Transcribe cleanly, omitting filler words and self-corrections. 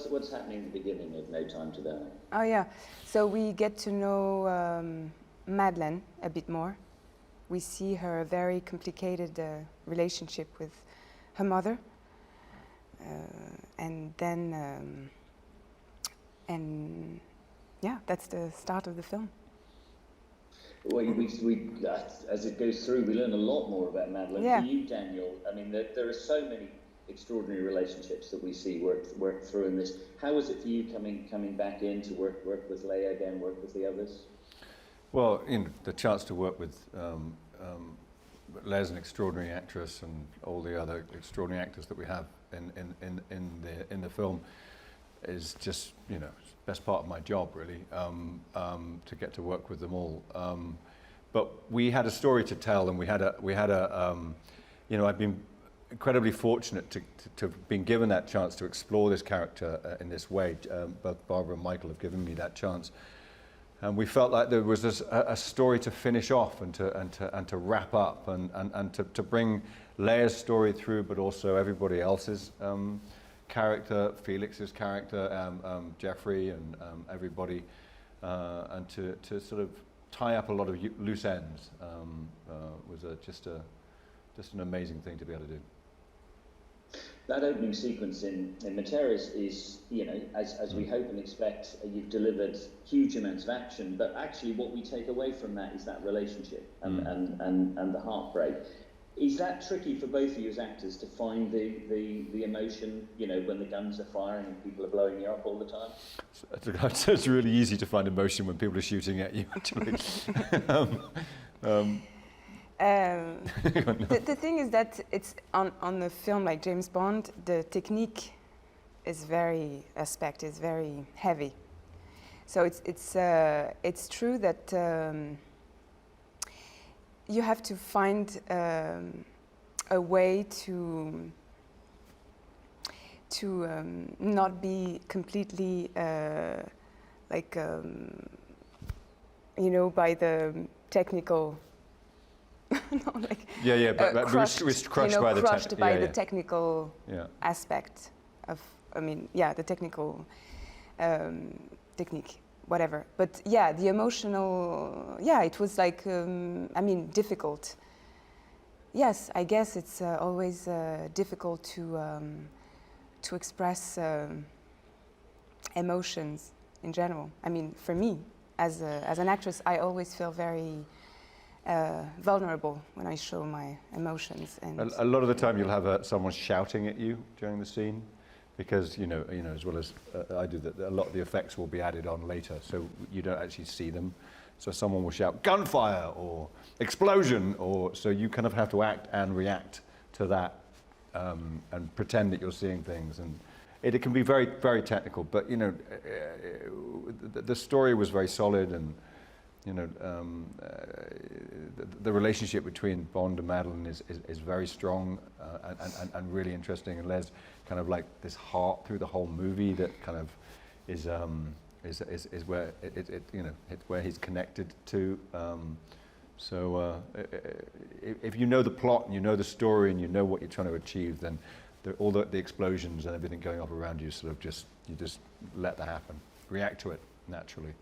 What's happening at the beginning of No Time to Die? Oh yeah, so we get to know Madeline a bit more. We see her very complicated relationship with her mother, and then, and yeah, that's the start of the film. Well, as it goes through, we learn a lot more about Madeline. Yeah. For you, Daniel, I mean, there are so many extraordinary relationships that we see work through in this. How was it for you coming back in to work with Léa again, work with the others? Well, the chance to work with Léa's an extraordinary actress, and all the other extraordinary actors that we have in the film is just best part of my job, really, to get to work with them all. But we had a story to tell, and we had a I've been incredibly fortunate to have been given that chance to explore this character in this way. Both Barbara and Michael have given me that chance, and we felt like there was a story to finish off and to wrap up and to bring Léa's story through, but also everybody else's character, Felix's character, Jeffrey, and everybody, and to sort of tie up a lot of loose ends was just an amazing thing to be able to do. That opening sequence in Materis is, as we hope and expect, you've delivered huge amounts of action, but actually what we take away from that is that relationship and the heartbreak. Is that tricky for both of you as actors to find the emotion, when the guns are firing and people are blowing you up all the time? It's really easy to find emotion when people are shooting at you, actually. The thing is that it's on the film like James Bond, the technique is very heavy. So it's true that you have to find a way to not be completely by the technical. Crushed by the technical aspect of, the technical technique, whatever. But yeah, the emotional, it was like, difficult. Yes, I guess it's always difficult to express emotions in general. For me, as an actress, I always feel very vulnerable when I show my emotions. And a lot of the time you'll have someone shouting at you during the scene, because as well as I do, that a lot of the effects will be added on later, so you don't actually see them. So someone will shout gunfire or explosion, so you kind of have to act and react to that and pretend that you're seeing things, and it can be very, very technical. But the story was very solid, and the relationship between Bond and Madeline is very strong and really interesting, and there's kind of like this heart through the whole movie that kind of is where it's where he's connected to. So if you know the plot and you know the story and you know what you're trying to achieve, then all the explosions and everything going off around you, you just let that happen, react to it naturally.